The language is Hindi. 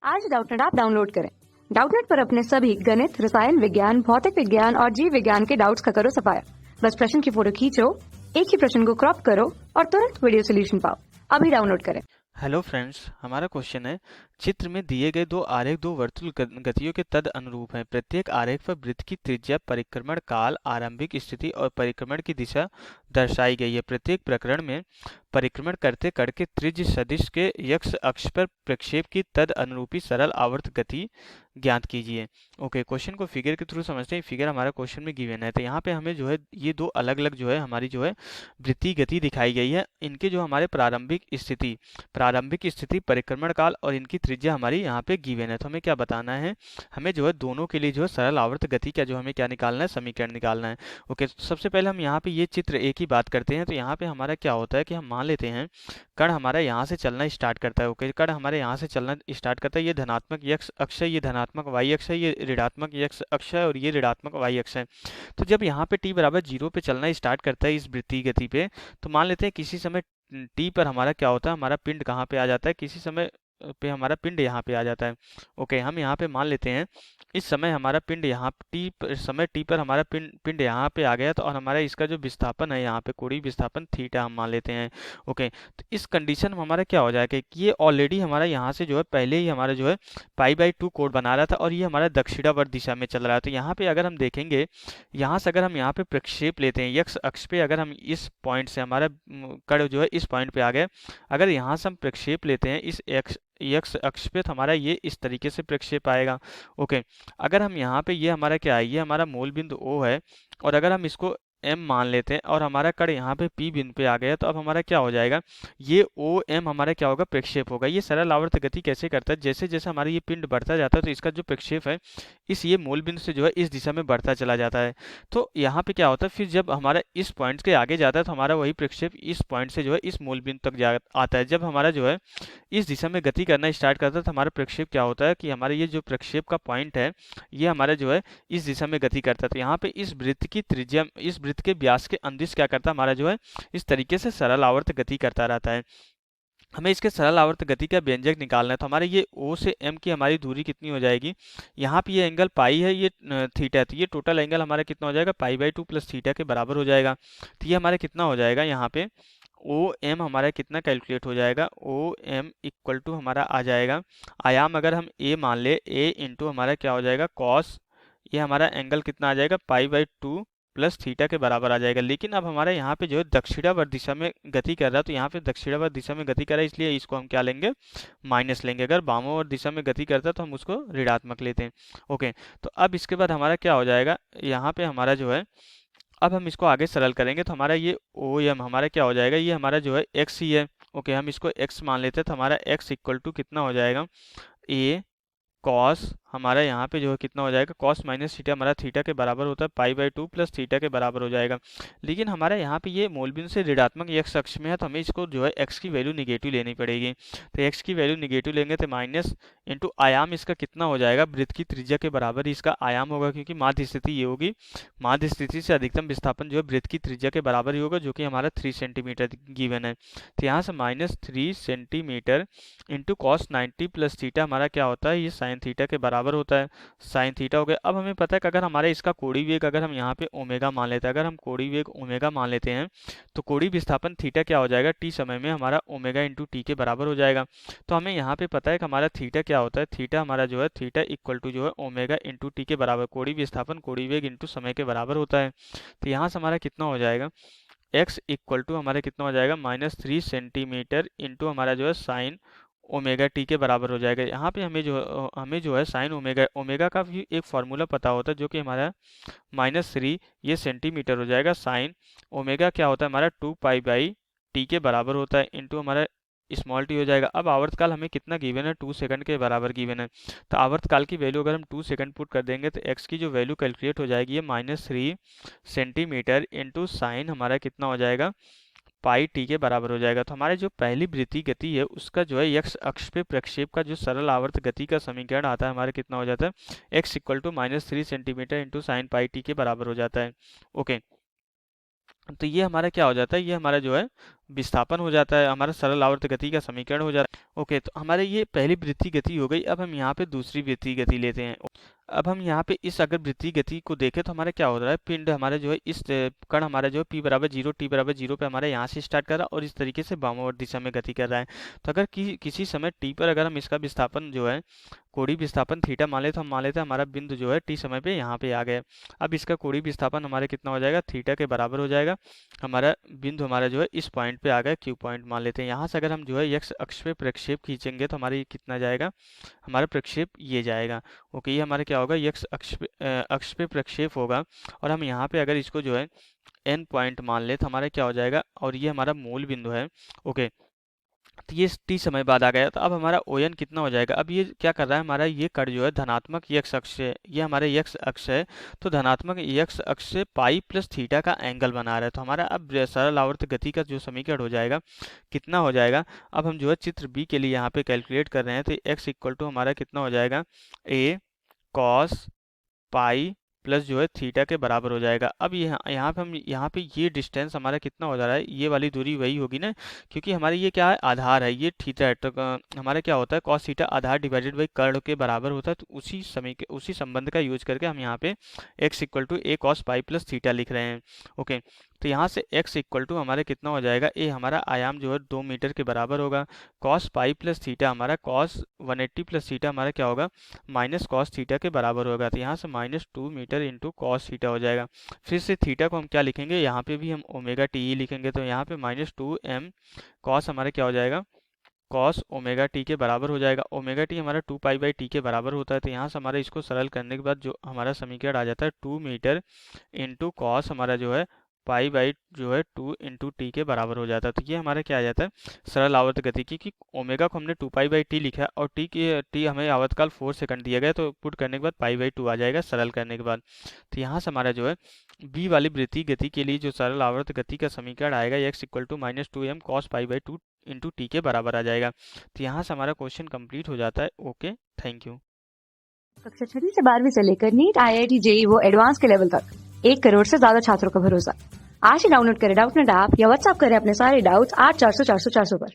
आज डाउटनेट ऐप डाउनलोड करें। डाउटनेट पर अपने सभी गणित, रसायन विज्ञान, भौतिक विज्ञान और जीव विज्ञान के डाउट्स का करो सफाया। बस प्रश्न की फोटो खींचो, एक ही प्रश्न को क्रॉप करो और तुरंत वीडियो सोल्यूशन पाओ। अभी डाउनलोड करें। हेलो फ्रेंड्स, हमारा क्वेश्चन है। चित्र में दिए गए दो आरेख दो वर्तुल गतियों के तद अनुरूप हैं। प्रत्येक आरेख पर वृत्त की त्रिज्या, परिक्रमण काल, आरंभिक स्थिति और परिक्रमण की दिशा दर्शाई गई है। प्रत्येक प्रकरण में परिक्रमण करते कण के त्रिज्य सदिश के x अक्ष पर प्रक्षेप की तद अनुरूपी सरल आवर्त गति ज्ञात कीजिए। ओके, क्वेश्चन को फिगर के थ्रू समझते हैं। फिगर हमारा क्वेश्चन में गिवन है, तो यहाँ पे हमें जो है ये दो अलग अलग जो है हमारी जो है वृत्तीय गति दिखाई गई है। इनके जो हमारे प्रारंभिक स्थिति, परिक्रमण काल और इनकी त्रिज्या हमारी यहाँ पे गिवन है। तो हमें क्या बताना है, हमें जो है दोनों के लिए जो है सरल आवर्त गति का जो हमें क्या निकालना है, समीकरण निकालना है। ओके, तो सबसे पहले हम यहाँ पे ये चित्र एक ही बात करते हैं। तो यहाँ पे हमारा क्या होता है कि हम मान लेते हैं कण हमारा यहाँ से चलना स्टार्ट करता है। ओके, कण हमारे यहाँ से चलना स्टार्ट करता है। ये धनात्मक x अक्ष है, ये धनात्मक y अक्ष है, ये ऋणात्मक x अक्ष है और ये ऋणात्मक y अक्ष है। तो जब यहाँ पे t बराबर 0 पे चलना स्टार्ट करता है इस वृत्तीय गति पे, तो मान लेते हैं किसी समय t पर हमारा क्या होता है, हमारा पिंड कहाँ पे आ जाता है, किसी समय पे हमारा पिंड यहाँ पे आ जाता है। ओके, हम यहाँ पे मान लेते हैं इस समय हमारा पिंड यहाँ समय टी पर हमारा पिंड यहाँ पे आ गया। तो और हमारा इसका जो विस्थापन है यहाँ पे कोणीय विस्थापन थीटा हम मान लेते हैं। ओके, तो इस कंडीशन में हमारा क्या हो जाएगा कि ये ऑलरेडी हमारा यहाँ से जो है पहले ही हमारा जो है π/2 कोण बना रहा था और ये हमारा दक्षिणावर्त दिशा में चल रहा है। तो यहाँ पे अगर हम देखेंगे, यहाँ से अगर हम यहाँ पे प्रक्षेप लेते हैं x अक्ष पे, अगर हम इस पॉइंट से हमारा कण जो है इस पॉइंट पे आ गए, अगर यहाँ से हम प्रक्षेप लेते हैं इस x अक्ष पे, तो हमारा ये इस तरीके से प्रक्षेप आएगा। ओके, अगर हम यहाँ पे ये हमारा क्या है, ये हमारा मूल बिंदु O है और अगर हम इसको M मान लेते हैं और हमारा कण यहाँ पे P बिंदु पे आ गया, तो अब हमारा क्या हो जाएगा, ये OM हमारा क्या होगा, प्रक्षेप होगा। ये सरल आवर्त गति कैसे करता है, जैसे जैसे हमारा ये पिंड बढ़ता जाता है तो इसका जो प्रक्षेप है इस ये मूल बिंदु से जो है इस दिशा में बढ़ता चला जाता है। तो यहाँ पे क्या होता है, फिर जब हमारा इस पॉइंट के आगे जाता है तो हमारा वही प्रक्षेप इस पॉइंट से जो है इस मूल बिंदु तक आता है। जब हमारा जो है इस दिशा में गति करना स्टार्ट करता है तो हमारा प्रक्षेप क्या होता है कि हमारे ये जो प्रक्षेप का पॉइंट है ये हमारा जो है इस दिशा में गति करता है। तो यहाँ पे इस वृत्त की त्रिज्या, इस वृत्त के व्यास के अंदिश क्या करता है, हमारा जो है इस तरीके से सरल आवर्त गति करता रहता है। हमें इसके सरल आवर्त गति का व्यंजक निकालना है। तो हमारे ये O से M की हमारी दूरी कितनी हो जाएगी, यहाँ पे ये एंगल पाई है, ये थीटा है, तो ये टोटल एंगल हमारा कितना हो जाएगा, π/2 प्लस थीटा के बराबर हो जाएगा। तो ये हमारा कितना हो जाएगा, यहाँ पे OM हमारा कितना कैलकुलेट हो जाएगा, OM इक्वल टू हमारा आ जाएगा, आयाम अगर हम A मान ले, A इंटू हमारा क्या हो जाएगा कॉस, ये हमारा एंगल कितना आ जाएगा, π/2 प्लस थीटा के बराबर आ जाएगा। लेकिन अब हमारे यहाँ पे जो है दक्षिणावर्त दिशा में गति कर रहा है, तो यहाँ पे दक्षिणावर्त दिशा में गति कर रहा है, इसलिए इसको हम क्या लेंगे, माइनस लेंगे। अगर वामावर्त दिशा में गति करता है तो हम उसको ऋणात्मक लेते हैं। ओके, तो अब इसके बाद हमारा क्या हो जाएगा, यहाँ पे हमारा जो है अब हम इसको आगे सरल करेंगे तो हमारा ये OM हमारा क्या हो जाएगा, ये हमारा जो है x ही है। ओके, हम इसको x मान लेते हैं तो हमारा x इक्वल टू कितना हो जाएगा, a कॉस हमारा यहाँ पे जो है कितना हो जाएगा, कॉस माइनस थीटा हमारा थीटा के बराबर होता है, π/2 प्लस थीटा के बराबर हो जाएगा। लेकिन हमारा यहाँ पे ये मूल बिंदु से ऋणात्मक x अक्ष में है, तो हमें इसको जो है x की वैल्यू निगेटिव लेनी पड़ेगी। तो x की वैल्यू निगेटिव लेंगे तो माइनस इंटू आयाम इसका कितना हो जाएगा, वृत्त की त्रिज्या के बराबर ही इसका आयाम होगा, क्योंकि माध्य स्थिति ये होगी, माध्य स्थिति से अधिकतम विस्थापन जो है वृत्त की त्रिज्या के बराबर ही होगा, जो कि हमारा 3 सेंटीमीटर गिवन है। तो यहाँ से -3 centimetre into cos 90 plus theta हमारा क्या होता है, ये साइन थीटा के बराबर होता है, साइन थीटा हो गया। अब हमें पता है कि अगर हमारे इसका कोणीय वेग अगर हम यहाँ पे ओमेगा मान लेते हैं, अगर हम कोणीय वेग ओमेगा मान लेते हैं तो कोणीय विस्थापन थीटा क्या हो जाएगा, टी समय में हमारा ओमेगा इंटू टी के बराबर हो जाएगा। तो हमें यहाँ पे पता है कि हमारा थीटा क्या होता है, थीटा हमारा जो है थीटा इक्वल टू जो है ओमेगा इंटू टी के बराबर, कोणीय विस्थापन कोणीय वेग इंटू समय के बराबर होता है। तो यहाँ से हमारा कितना हो जाएगा, x इक्वल टू हमारा कितना हो जाएगा, -3 सेंटीमीटर इंटू हमारा जो है साइन ओमेगा टी के बराबर हो जाएगा। यहाँ पे हमें जो है साइन ओमेगा का भी एक फार्मूला पता होता है, जो कि हमारा -3 ये सेंटीमीटर हो जाएगा, साइन ओमेगा क्या होता है हमारा 2π/t के बराबर होता है, इंटू हमारा स्मॉल टी हो जाएगा। अब आवर्तकाल हमें कितना गिवन है, 2 सेकंड के बराबर गिवन है। तो आवर्तकाल की वैल्यू अगर हम 2 सेकंड पुट कर देंगे तो x की जो वैल्यू कैलकुलेट हो जाएगी ये -3 सेंटीमीटर इंटू साइन हमारा कितना हो जाएगा, π/t के बराबर हो जाएगा। तो हमारे जो पहली वृत्तीय गति है उसका जो है x अक्ष पे प्रक्षेप का जो सरल आवर्त गति का समीकरण आता है हमारा कितना हो जाता है, x equal to -3 centimetre into sine π/t के बराबर हो जाता है। ओके, तो ये हमारा क्या हो जाता है, ये हमारा जो है विस्थापन हो जाता है, हमारा सरल आवर्त गति का समीकरण हो जाता है। ओके, तो हमारे ये पहली वृत्तीय गति हो गई। अब हम यहाँ पे दूसरी वृत्तीय गति लेते हैं। अब हम यहाँ पे इस अगर वृत्तीय गति को देखें तो हमारा क्या हो रहा है, पिंड हमारे जो है इस कण हमारा जो है p बराबर 0 t बराबर 0 पे हमारे यहाँ से स्टार्ट कर रहा है और इस तरीके से वामावर्त दिशा में गति कर रहा है। तो अगर किसी समय t पर अगर हम इसका विस्थापन जो है कोणीय विस्थापन थीटा मान ले, तो हम मान लेते हैं हमारा बिंदु जो है t समय पे यहाँ पे आ गया। अब इसका कोणीय विस्थापन हमारे कितना हो जाएगा, थीटा के बराबर हो जाएगा। हमारा बिंदु हमारा जो है इस पॉइंट पे आ गया, क्यू पॉइंट मान लेते हैं। यहाँ से अगर हम जो है x अक्ष पे प्रक्षेप खींचेंगे तो हमारे ये कितना जाएगा, हमारा प्रक्षेप ये जाएगा। ओके, ये हमारा क्या होगा, x अक्ष पे प्रक्षेप होगा। और हम यहाँ पे अगर इसको जो है n पॉइंट मान ले तो हमारा क्या हो जाएगा, और ये हमारा मूल बिंदु है। ओके, तो ये t समय बाद आ गया। तो अब हमारा ON कितना हो जाएगा, अब ये क्या कर रहा है, हमारा ये कण जो है धनात्मक x अक्ष से, ये हमारे x अक्ष है, तो धनात्मक x अक्ष से पाई प्लस थीटा का एंगल बना रहा है। तो हमारा अब सरल आवर्त गति का जो समीकरण हो जाएगा कितना हो जाएगा, अब हम जो है चित्र बी के लिए यहाँ पे कैलकुलेट कर रहे हैं। तो x इक्वल टू हमारा कितना हो जाएगा, a कॉस पाई प्लस जो है थीटा के बराबर हो जाएगा। अब यहाँ पे हम यहाँ पे ये डिस्टेंस हमारा कितना हो जा रहा है, ये वाली दूरी वही होगी ना, क्योंकि हमारे ये क्या है, आधार है, ये थीटा है। तो हमारा क्या होता है, कॉस थीटा आधार डिवाइडेड बाई कर्ण के बराबर होता है। तो उसी संबंध का यूज करके हम यहाँ पे x equal to a cos pi plus theta लिख रहे हैं। ओके, तो यहाँ से x इक्वल टू हमारे कितना हो जाएगा, a हमारा आयाम जो है 2 मीटर के बराबर होगा। कॉस पाई प्लस थीटा हमारा कॉस 180 प्लस थीटा हमारा क्या होगा, माइनस कॉस थीटा के बराबर होगा। तो यहाँ से -2 मीटर इंटू कॉस थीटा हो जाएगा। फिर से थीटा को हम क्या लिखेंगे, यहाँ पे भी हम ओमेगा टी ही लिखेंगे। तो यहाँ पे -2m कॉस हमारा क्या हो जाएगा, कॉस ओमेगा टी के बराबर हो जाएगा। ओमेगा टी हमारा 2 पाई बाई टी के बराबर होता है। तो यहाँ से हमारा इसको सरल करने के बाद जो हमारा समीकरण आ जाता है 2 मीटर इंटू कॉस हमारा जो है पाई बाई जो है 2 इंटू टी के बराबर हो जाता है। तो ये हमारा क्या आ जाता है, सरल आवर्त गति की, कि ओमेगा को हमने 2 पाई बाई टी लिखा है और टी हमें आवर्तकाल 4 सेकंड दिया गया, तो पुट करने के बाद पाई बाई 2 आ जाएगा सरल करने के बाद। तो यहाँ से हमारा जो है बी वाली वृत्तीय गति के लिए जो सरल आवर्त गति का समीकरण आएगा x equal to -2m cos pi by 2 into t के बराबर आ जाएगा। तो यहाँ से हमारा क्वेश्चन कंप्लीट हो जाता है। Okay, thank you. कक्षा 6 से 12वीं से लेकर नीट, IIT, JEE वो एडवांस के लेवल तक 1 करोड़ से ज्यादा छात्रों का भरोसा। आज ही डाउनलोड करें डाउटनेट ऐप या व्हाट्सएप करें अपने सारे डाउट्स 8400 400 400 पर।